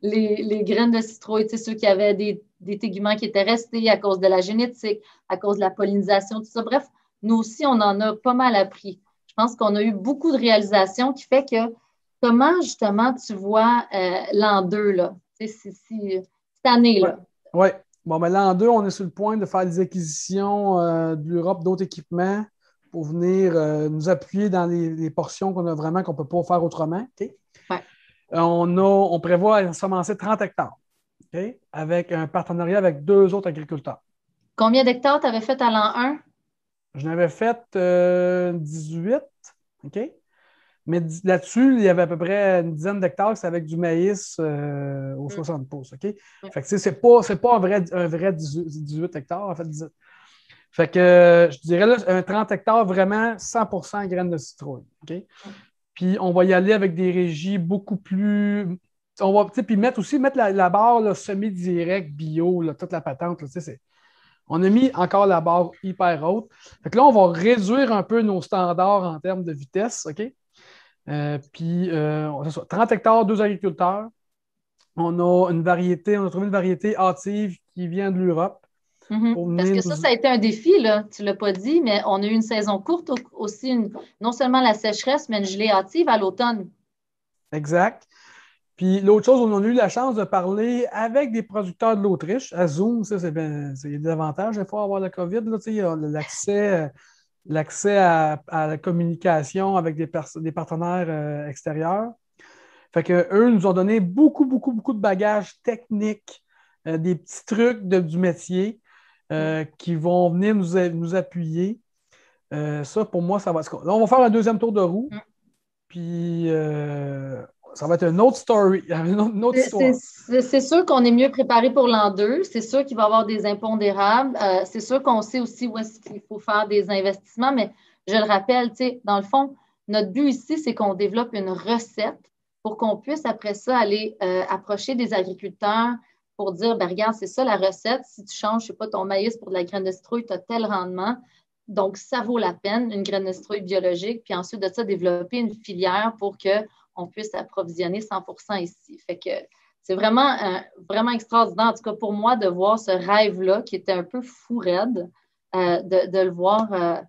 les graines de citrouille. Tu sais, ceux qui avaient des téguments qui étaient restés à cause de la génétique, à cause de la pollinisation, tout ça. Bref, nous aussi, on en a pas mal appris. Je pense qu'on a eu beaucoup de réalisations qui fait que comment, justement, tu vois l'an 2, là, tu sais, cette année-là? Oui. Bon, ben l'an 2, on est sur le point de faire des acquisitions de l'Europe, d'autres équipements pour venir nous appuyer dans les portions qu'on a vraiment, qu'on ne peut pas faire autrement. Okay? Ouais. On prévoit commencer 30 hectares, okay? Avec un partenariat avec 2 autres agriculteurs. Combien d'hectares tu avais fait à l'an 1? Je n'avais fait 18, OK? Mais là-dessus, il y avait à peu près une dizaine d'hectares, c'est avec du maïs aux 60 pouces, OK? Fait que c'est pas un vrai 18 hectares, en fait, 18. Fait que je dirais là, un 30 hectares, vraiment 100% graines de citrouille, OK? Puis on va y aller avec des régies beaucoup plus... On va puis mettre la barre là, semi-direct, bio, là, toute la patente, là, on a mis encore la barre hyper haute. Fait que là, on va réduire un peu nos standards en termes de vitesse, OK? Puis, 30 hectares, 2 agriculteurs. On a trouvé une variété hâtive qui vient de l'Europe. Parce que ça a été un défi, là. Tu ne l'as pas dit, mais on a eu une saison courte aussi, non seulement la sécheresse, mais une gelée hâtive à l'automne. Exact. Puis l'autre chose, on a eu la chance de parler avec des producteurs de l'Autriche. À Zoom, c'est des avantages des fois avoir la COVID. Là, il y a l'accès à la communication avec des partenaires extérieurs. Fait qu'eux nous ont donné beaucoup, beaucoup, beaucoup de bagages techniques, des petits trucs du métier qui vont venir nous appuyer. Ça, pour moi, ça va. Là, on va faire un deuxième tour de roue. Puis ça va être une autre story, une autre histoire. C'est sûr qu'on est mieux préparé pour l'an 2. C'est sûr qu'il va y avoir des impondérables. C'est sûr qu'on sait aussi où est-ce qu'il faut faire des investissements, mais je le rappelle, dans le fond, notre but ici, c'est qu'on développe une recette pour qu'on puisse, après ça, aller approcher des agriculteurs pour dire, ben, regarde, c'est ça la recette. Si tu changes, je sais pas, ton maïs pour de la graine de citrouille, tu as tel rendement. Donc, ça vaut la peine, une graine de citrouille biologique. Puis ensuite de ça, développer une filière pour qu'on puisse approvisionner 100% ici. Fait que c'est vraiment, vraiment extraordinaire, en tout cas pour moi, de voir ce rêve-là qui était un peu fou raide, de le voir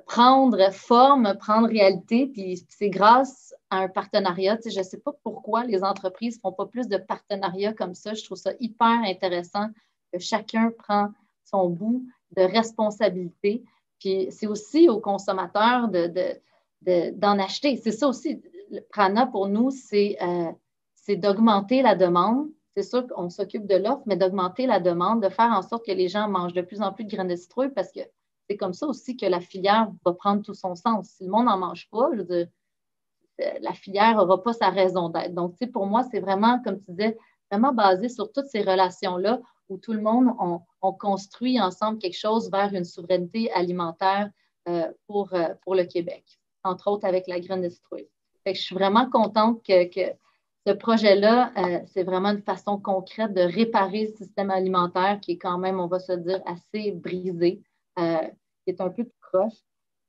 prendre forme, prendre réalité. Puis c'est grâce à un partenariat. Je ne sais pas pourquoi les entreprises ne font pas plus de partenariats comme ça. Je trouve ça hyper intéressant que chacun prend son bout de responsabilité. Puis c'est aussi aux consommateurs d'en acheter. C'est ça aussi. Le Prana, pour nous, c'est d'augmenter la demande. C'est sûr qu'on s'occupe de l'offre, mais d'augmenter la demande, de faire en sorte que les gens mangent de plus en plus de graines de citrouille parce que c'est comme ça aussi que la filière va prendre tout son sens. Si le monde n'en mange pas, je veux dire, la filière n'aura pas sa raison d'être. Donc, pour moi, c'est vraiment, comme tu disais, vraiment basé sur toutes ces relations-là où tout le monde, on construit ensemble quelque chose vers une souveraineté alimentaire pour le Québec, entre autres avec la graine de citrouille. Fait que je suis vraiment contente que ce projet-là, c'est vraiment une façon concrète de réparer le système alimentaire qui est quand même, on va se dire, assez brisé, qui est un peu tout croche.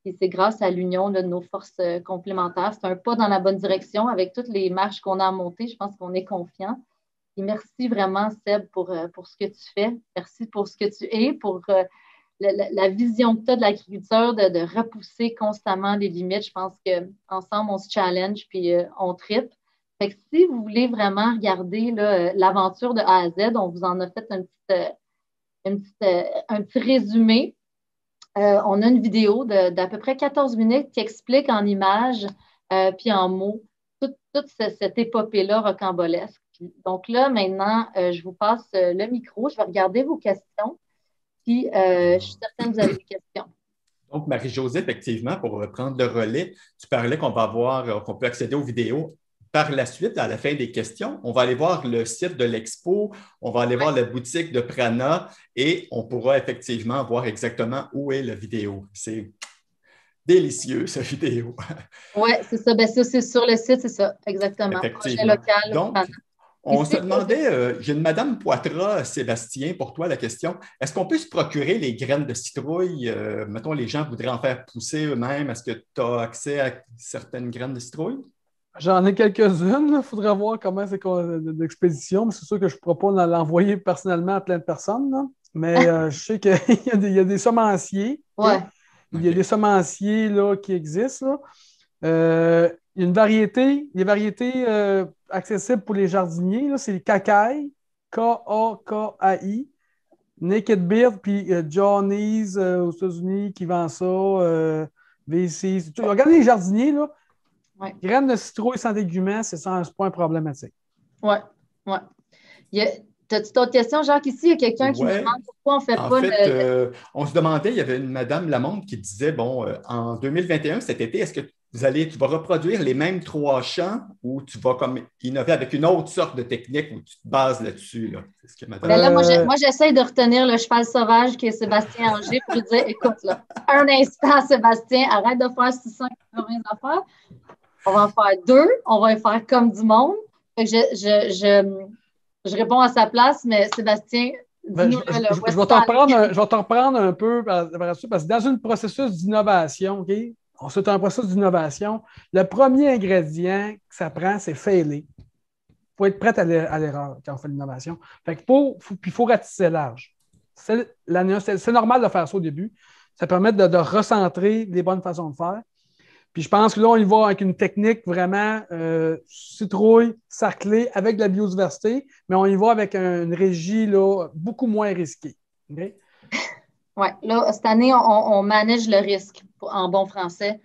Et c'est grâce à l'union de nos forces complémentaires. C'est un pas dans la bonne direction avec toutes les marches qu'on a à monter. Je pense qu'on est confiant. Et merci vraiment, Seb, pour ce que tu fais. Merci pour ce que tu es, pour la vision que tu as de l'agriculture, de repousser constamment les limites. Je pense qu'ensemble, on se challenge puis on tripe. Fait que si vous voulez vraiment regarder l'aventure de A à Z, on vous en a fait un petit résumé. On a une vidéo d'à peu près 14 minutes qui explique en images puis en mots toute cette épopée-là rocambolesque. Donc là, maintenant, je vous passe le micro. Je vais regarder vos questions. Puis, je suis certaine que vous avez des questions. Donc, Marie-Josée, effectivement, pour reprendre le relais, tu parlais qu'on peut accéder aux vidéos. Par la suite, à la fin des questions, on va aller voir le site de l'expo, on va aller voir la boutique de Prana et on pourra effectivement voir exactement où est la vidéo. C'est délicieux, cette vidéo. Oui, c'est ça. Ben, ça, c'est sur le site, c'est ça, exactement. Projet local. Donc, On se demandait, j'ai une Madame Poitras, Sébastien, pour toi la question. Est-ce qu'on peut se procurer les graines de citrouille? Mettons, les gens voudraient en faire pousser eux-mêmes. Est-ce que tu as accès à certaines graines de citrouille? J'en ai quelques-unes. Il faudrait voir comment c'est l'expédition, mais c'est sûr que je ne pourrais pas l'envoyer personnellement à plein de personnes, là. Mais je sais qu'il y a des semenciers. Ouais. Il y a des semenciers là, qui existent, là. Il y a une variété, des variétés accessibles pour les jardiniers, là, c'est le Kakai, K-A-K-A-I, Naked Beard, puis Johnny's aux États-Unis qui vend ça, VC. Regardez les jardiniers, là. Ouais. Graines de citrouille sans légumes, c'est sans un point problématique. Oui, oui. T'as-tu d'autres questions, Jacques? Ici, il y a quelqu'un qui me demande pourquoi on ne fait en pas fait, on se demandait, il y avait une Madame Lamonde qui disait, bon, en 2021, cet été, est-ce que tu vas reproduire les mêmes 3 champs ou tu vas comme innover avec une autre sorte de technique où tu te bases là-dessus? Là? C'est ce que Madame... Ben là, moi, j'essaie de retenir le cheval sauvage qui est Sébastien Anger pour lui dire, écoute, là, un instant, Sébastien, arrête de faire 680 affaires. On va en faire 2, on va en faire comme du monde. Fait que je réponds à sa place, mais Sébastien, dis-nous je vais t'en reprendre un peu parce que dans un processus d'innovation, OK? C'est un processus d'innovation. Le premier ingrédient que ça prend, c'est failer. Il faut être prêt à l'erreur quand on fait l'innovation. Fait que puis il faut ratisser large. C'est normal de faire ça au début. Ça permet de recentrer les bonnes façons de faire. Puis je pense que là, on y va avec une technique vraiment citrouille, sarclée, avec de la biodiversité, mais on y va avec une régie là, beaucoup moins risquée. Okay? Oui, là, cette année, on manage le risque en bon français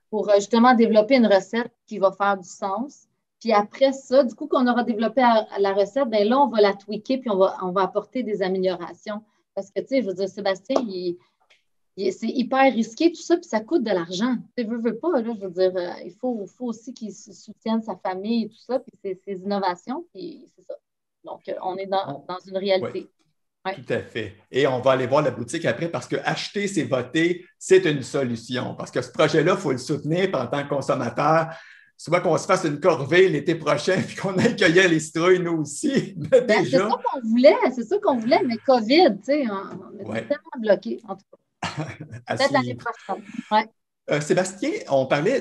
pour justement développer une recette qui va faire du sens. Puis après ça, du coup, qu'on aura développé la recette, bien là, on va la tweaker puis on va apporter des améliorations. Parce que, tu sais, je veux dire, Sébastien, c'est hyper risqué, tout ça, puis ça coûte de l'argent. Tu veux pas, là, je veux dire, il faut aussi qu'il soutienne sa famille et tout ça, puis ses innovations, puis c'est ça. Donc, on est dans une réalité. Oui. Ouais. Tout à fait. Et on va aller voir la boutique après parce que acheter, c'est voter, c'est une solution. Parce que ce projet-là, il faut le soutenir en tant que consommateur. Soit qu'on se fasse une corvée l'été prochain puis qu'on aille cueillir les citrouilles, nous aussi. Ben, c'est ça qu'on voulait, mais COVID, tu sais, on est tellement bloqués, en tout cas. Peut-être l'année prochaine. Ouais. Sébastien,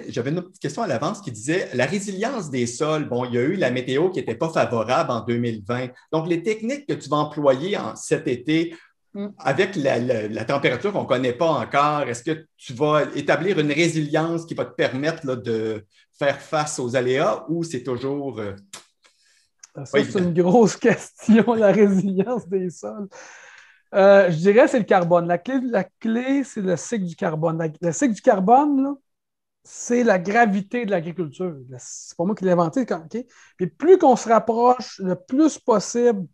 j'avais une petite question à l'avance qui disait la résilience des sols. Bon, il y a eu la météo qui n'était pas favorable en 2020. Donc, les techniques que tu vas employer cet été, avec la température qu'on ne connaît pas encore, est-ce que tu vas établir une résilience qui va te permettre là, de faire face aux aléas ou c'est toujours. Ça, c'est une grosse question, la résilience des sols. Je dirais que c'est le carbone. La clé, c'est le cycle du carbone. Le cycle du carbone, là, c'est la gravité de l'agriculture. C'est pas moi qui l'ai inventé. Okay? Puis plus qu'on se rapproche le plus possible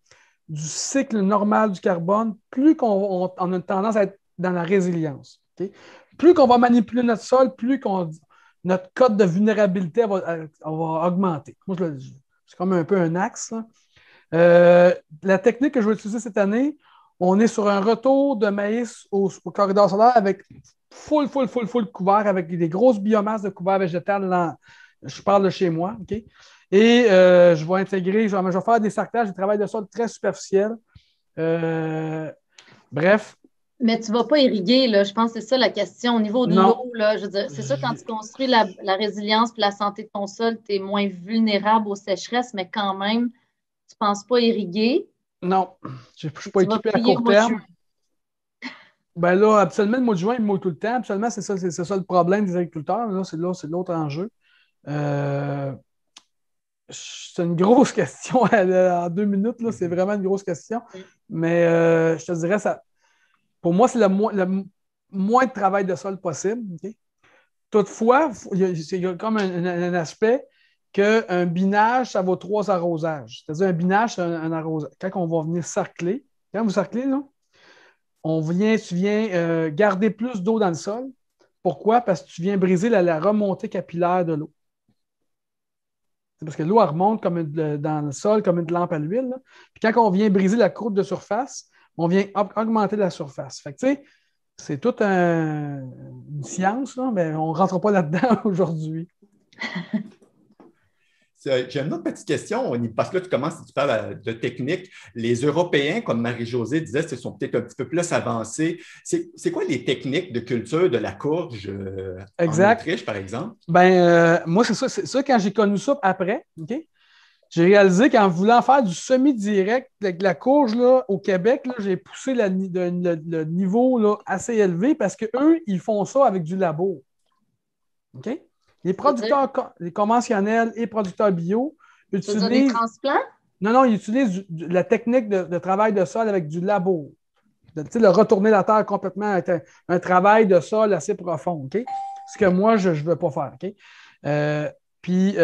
du cycle normal du carbone, plus on a une tendance à être dans la résilience. Okay? Plus qu'on va manipuler notre sol, plus notre code de vulnérabilité va augmenter. Moi, c'est comme un peu un axe. La technique que je vais utiliser cette année, on est sur un retour de maïs au corridor solaire avec full couvert, avec des grosses biomasses de couvert végétal. Je parle de chez moi. Okay? Et je vais intégrer, je vais faire des sarclages, des travails de sol très superficiels. Bref. Mais tu ne vas pas irriguer, là. Je pense que c'est ça la question. Au niveau de l'eau, là, je veux dire, c'est sûr, quand tu construis la résilience et la santé de ton sol, tu es moins vulnérable aux sécheresses, mais quand même, tu ne penses pas irriguer. Non, je ne suis pas équipé à court terme. Ben là, absolument, le mois de juin, il mouille tout le temps. Absolument, c'est ça le problème des agriculteurs. Là, c'est l'autre enjeu. C'est une grosse question en 2 minutes. Là, c'est vraiment une grosse question. Mais je te dirais, pour moi, c'est le moins de travail de sol possible. Okay? Toutefois, il y a comme un aspect qu'un binage, ça vaut 3 arrosages. C'est-à-dire, un binage, c'est un arrosage. Quand on va venir sarcler, quand vous sarclez, là, tu viens garder plus d'eau dans le sol. Pourquoi? Parce que tu viens briser la remontée capillaire de l'eau. C'est parce que l'eau, elle remonte dans le sol comme une lampe à l'huile. Là. Puis quand on vient briser la croûte de surface, on vient augmenter la surface. Fait que, tu sais, c'est toute une science, là, mais on ne rentre pas là-dedans aujourd'hui. J'ai une autre petite question, parce que là, tu parles de technique. Les Européens, comme Marie-Josée disait, ce sont peut-être un petit peu plus avancés. C'est quoi les techniques de culture de la courge en Autriche, par exemple? Moi, c'est ça, quand j'ai connu ça après, OK? J'ai réalisé qu'en voulant faire du semi-direct avec la courge là, au Québec, là, j'ai poussé le niveau là, assez élevé parce qu'eux, ils font ça avec du labo. OK? Les producteurs les conventionnels et producteurs bio utilisent. Tu veux dire des transplants? Non, ils utilisent la technique de travail de sol avec du labo. Le retourner la terre complètement avec un travail de sol assez profond. OK? Ce que moi, je ne veux pas faire. OK? Puis,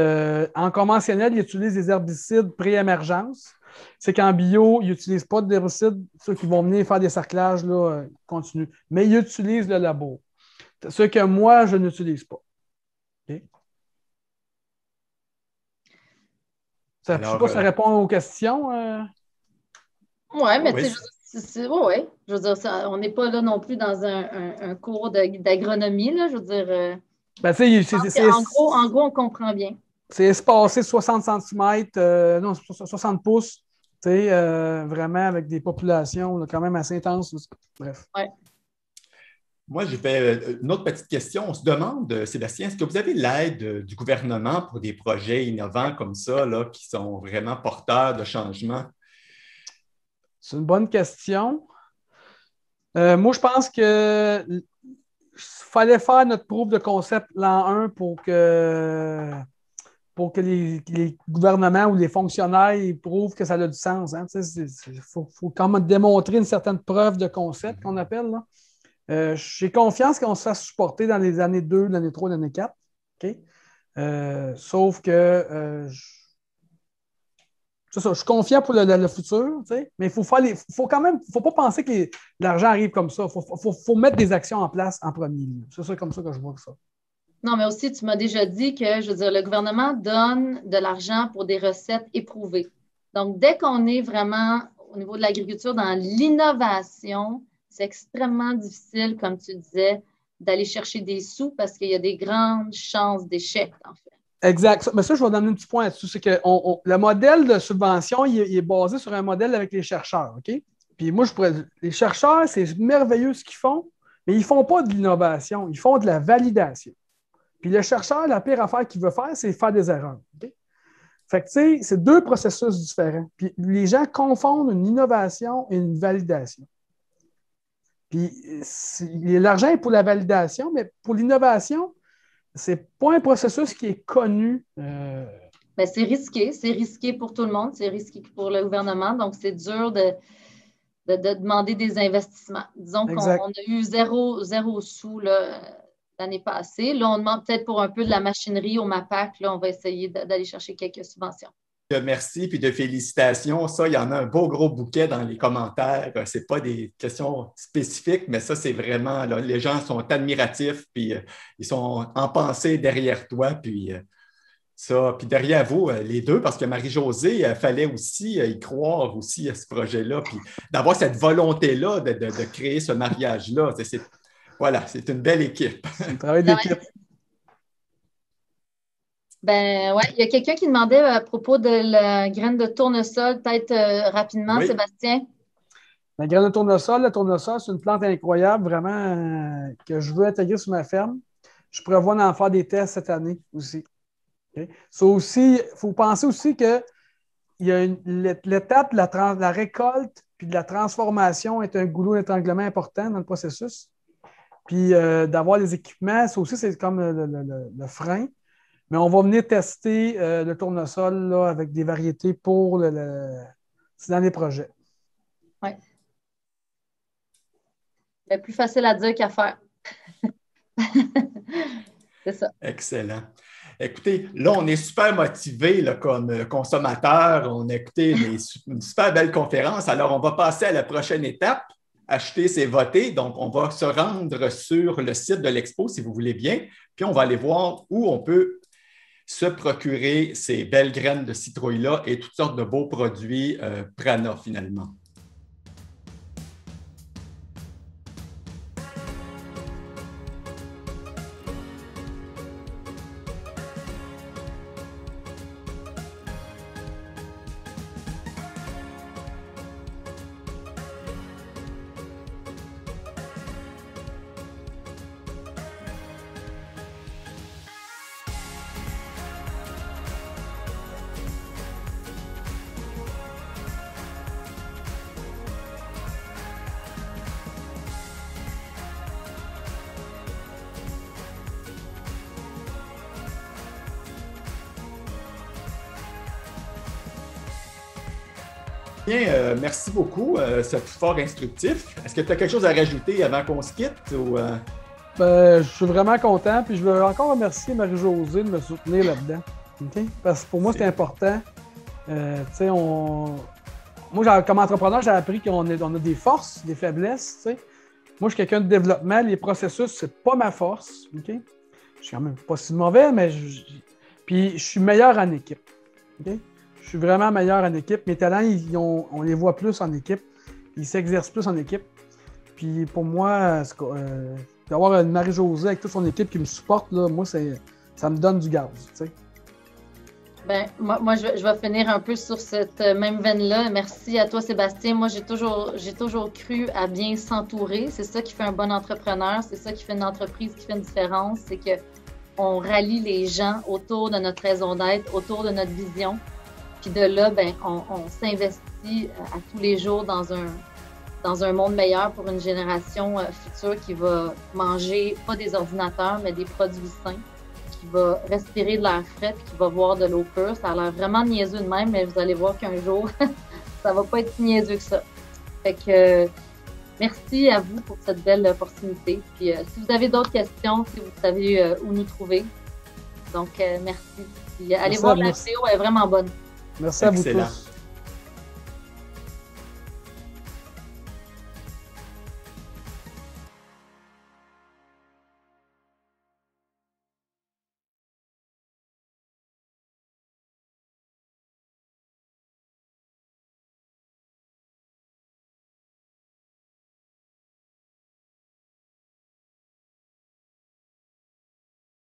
en conventionnel, ils utilisent des herbicides pré-émergence. C'est qu'en bio, ils n'utilisent pas d'herbicides, ceux qui vont venir faire des cerclages là, continus. Mais ils utilisent le labo. Ce que moi, je n'utilise pas. Okay? Je ne sais pas si ça répond aux questions. Oui, mais tu sais, je veux dire, on n'est pas là non plus dans un cours d'agronomie, là, je veux dire. En gros, on comprend bien. C'est espacé 60 cm, non, 60 pouces, vraiment avec des populations là, quand même assez intenses. Bref. Ouais. Moi, j'ai fait une autre petite question. On se demande, Sébastien, est-ce que vous avez l'aide du gouvernement pour des projets innovants comme ça, là, qui sont vraiment porteurs de changement? C'est une bonne question. Moi, je pense qu'il fallait faire notre proof de concept l'an 1 pour que les gouvernements ou les fonctionnaires prouvent que ça a du sens. Il faut quand même démontrer une certaine preuve de concept qu'on appelle. Là. J'ai confiance qu'on se fasse supporter dans les années 2, l'année 3, l'année 4. Okay? Sauf que c'est ça, je suis confiant pour le futur, mais il faut pas penser que l'argent arrive comme ça. Il faut mettre des actions en place en premier lieu. C'est ça comme ça que je vois ça. Non, mais aussi, tu m'as déjà dit que, je veux dire, le gouvernement donne de l'argent pour des recettes éprouvées. Donc, dès qu'on est vraiment au niveau de l'agriculture dans l'innovation, c'est extrêmement difficile, comme tu disais, d'aller chercher des sous parce qu'il y a des grandes chances d'échec, en fait. Exact. Mais ça, je vais donner un petit point là-dessus. C'est que le modèle de subvention, il est basé sur un modèle avec les chercheurs. OK? Puis moi, les chercheurs, c'est merveilleux ce qu'ils font, mais ils ne font pas de l'innovation, ils font de la validation. Puis le chercheur, la pire affaire qu'il veut faire, c'est faire des erreurs. Okay? Fait que, tu sais, c'est deux processus différents. Puis les gens confondent une innovation et une validation. Puis l'argent est pour la validation, mais pour l'innovation, c'est pas un processus qui est connu. Ben, c'est risqué pour tout le monde, c'est risqué pour le gouvernement, donc c'est dur de demander des investissements. Disons qu'on a eu zéro sous là, l'année passée. Là, on demande peut-être pour un peu de la machinerie au MAPAC, là, on va essayer d'aller chercher quelques subventions. Merci puis de félicitations. Ça, il y en a un beau gros bouquet dans les commentaires. Ce n'est pas des questions spécifiques, mais ça, c'est vraiment, là, les gens sont admiratifs, puis ils sont en pensée derrière toi, puis puis derrière vous, les deux, parce que Marie-Josée, il fallait aussi y croire aussi à ce projet-là, puis d'avoir cette volonté-là de créer ce mariage-là. Voilà, c'est une belle équipe. C'est un travail d'équipe. Ben ouais, il y a quelqu'un qui demandait à propos de la graine de tournesol, peut-être rapidement, oui. Sébastien. La graine de tournesol, c'est une plante incroyable, vraiment, que je veux intégrer sur ma ferme. Je prévois d'en faire des tests cette année aussi. Okay? Ça aussi, il faut penser aussi qu'il y a l'étape de la récolte puis de la transformation est un goulot d'étranglement important dans le processus. Puis d'avoir les équipements, ça aussi, c'est comme le frein. Mais on va venir tester le tournesol là, avec des variétés pour c'est dans les projets. Oui. C'est plus facile à dire qu'à faire. C'est ça. Excellent. Écoutez, là, on est super motivés là, comme consommateurs. On a écouté une super belle conférence. Alors, on va passer à la prochaine étape. Acheter, c'est voter. Donc, on va se rendre sur le site de l'Expo, si vous voulez bien. Puis, on va aller voir où on peut se procurer ces belles graines de citrouille-là et toutes sortes de beaux produits Prana, finalement. Bien, merci beaucoup. C'est fort instructif. Est-ce que tu as quelque chose à rajouter avant qu'on se quitte? Ou, Ben, je suis vraiment content. Puis je veux encore remercier Marie-Josée de me soutenir là-dedans. OK? Parce que pour moi, c'est important. Tu sais, moi, comme entrepreneur, j'ai appris qu'on a des forces, des faiblesses. Tu sais. Moi, je suis quelqu'un de développement. Les processus, c'est pas ma force. OK? Je suis quand même pas si mauvais, mais puis je suis meilleur en équipe. OK? Je suis vraiment meilleur en équipe. Mes talents, on les voit plus en équipe. Ils s'exercent plus en équipe. Puis pour moi, d'avoir une Marie-Josée avec toute son équipe qui me supporte, là, moi, ça me donne du gaz. Tu sais. Ben, moi je vais finir un peu sur cette même veine-là. Merci à toi, Sébastien. Moi, j'ai toujours cru à bien s'entourer. C'est ça qui fait un bon entrepreneur. C'est ça qui fait une entreprise qui fait une différence. C'est qu'on rallie les gens autour de notre raison d'être, autour de notre vision. Puis de là, ben, on s'investit à tous les jours dans un monde meilleur pour une génération future qui va manger pas des ordinateurs, mais des produits sains, qui va respirer de l'air frais et qui va boire de l'eau pure. Ça a l'air vraiment niaiseux de même, mais vous allez voir qu'un jour, ça va pas être si niaiseux que ça. Fait que merci à vous pour cette belle opportunité. Puis si vous avez d'autres questions, si vous savez où nous trouver. Donc merci. Puis, allez voir la vidéo, elle est vraiment bonne. Merci à vous Excellent. tous.